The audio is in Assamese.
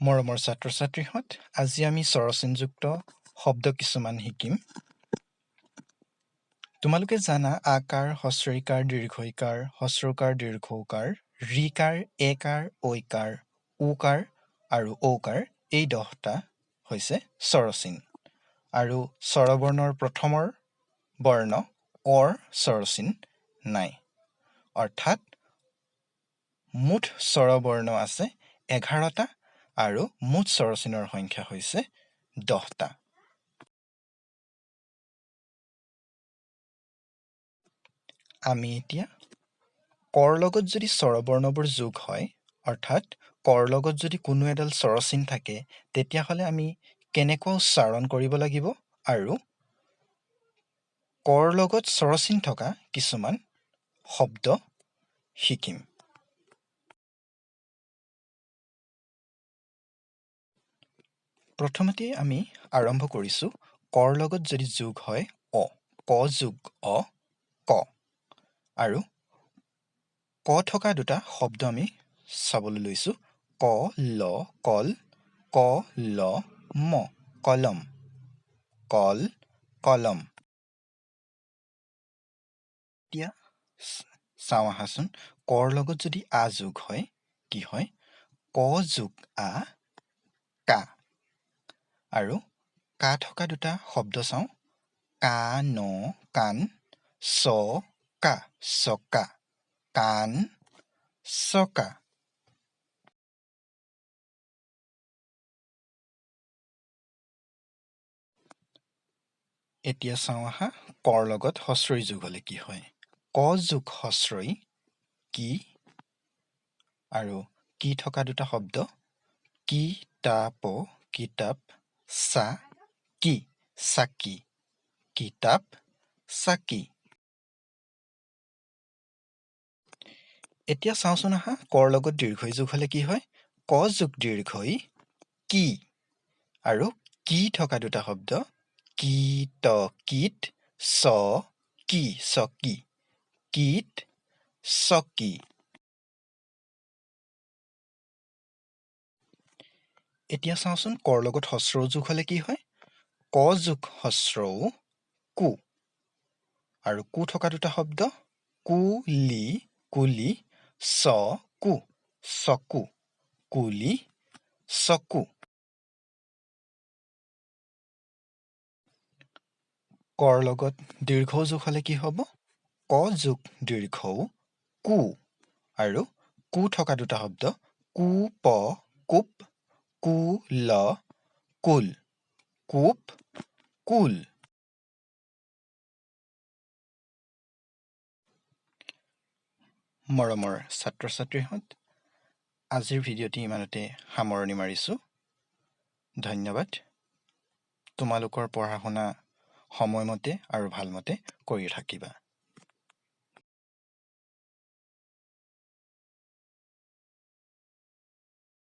মৰমৰ ছাত্ৰ-ছাত্ৰীহঁত, আজি আমি স্বৰচিনযুক্ত শব্দ কিছুমান শিকিম। তোমালোকে জানা আকাৰ, হস্ৰইকাৰ, দীৰ্ঘইকাৰ, হস্ৰকাৰ, দীৰ্ঘৌকাৰ, ঋকাৰ, একাৰ, ঐকাৰ, উকাৰ আৰু ঔকাৰ এই 10টা হৈছে স্বৰচিন। আৰু স্বৰবৰ্ণৰ প্ৰথমৰ বৰ্ণ অৰ স্বৰচিন নাই। অৰ্থাৎ মুঠ স্বৰবৰ্ণ আছে 11টা আৰু মুঠ স্বৰচিনৰ সংখ্যা হৈছে 10টা। আমি এতিয়া কৰ লগত যদি স্বৰবৰ্ণবোৰ যোগ হয়, অৰ্থাৎ কৰ লগত যদি কোনো এডাল স্বৰচিন থাকে, তেতিয়াহ'লে আমি কেনেকৈ উচ্চাৰণ কৰিব লাগিব আৰু কৰ লগত স্বৰচিন থকা কিছুমান শব্দ শিকিম। প্ৰথমতে আমি আৰম্ভ কৰিছোঁ কৰ লগত যদি যোগ হয় অ, ক যোগ অ, ক। আৰু ক থকা দুটা শব্দ আমি চাবলৈ লৈছোঁ ক ল কল, ক ল ম কলম, কল কলম। এতিয়া চাওঁ আহাচোন কৰ লগত যদি আ যোগ হয় কি হয় ক যোগ আ কা। আৰু কা থকা দুটা শব্দ চাওঁ কাণ কাণ, চ কা চকা, কাণ চকা। এতিয়া চাওঁ আহা কৰ লগত হস্ৰই যোগ হ'লে কি হয় ক যোগ হস্ৰই কি। আৰু কি থকা দুটা শব্দ কিতাপ কিতাপ, চা কি চাকি, কিতাপ চাকি। এতিয়া চাওঁচোন আহা কৰ লগত দীৰ্ঘই যোগ হ'লে কি হয় ক যোগ দীৰ্ঘই কি। আৰু কি থকা দুটা শব্দ কীট কীট, চ কি চকী, কীট চকী। এতিয়া চাওঁচোন কৰ লগত হস্ৰও যোগ হ'লে কি হয় ক যোগ হস্ৰও কু। আৰু কু থকা দুটা শব্দ কুলি কুলি, চ কু চকু, কুলি চকু। কৰ লগত দীৰ্ঘও যোগ হ'লে কি হ'ব ক যোগ দীৰ্ঘও কু। আৰু কু থকা দুটা শব্দ কুপ কুপ, কুল কুল, কুপ কুল। মৰমৰ ছাত্ৰ-ছাত্ৰীহঁত, আজিৰ ভিডিঅ'টি ইমানতে সামৰণি মাৰিছোঁ। ধন্যবাদ। তোমালোকৰ পঢ়া শুনা সময়মতে আৰু ভালমতে কৰি থাকিবা।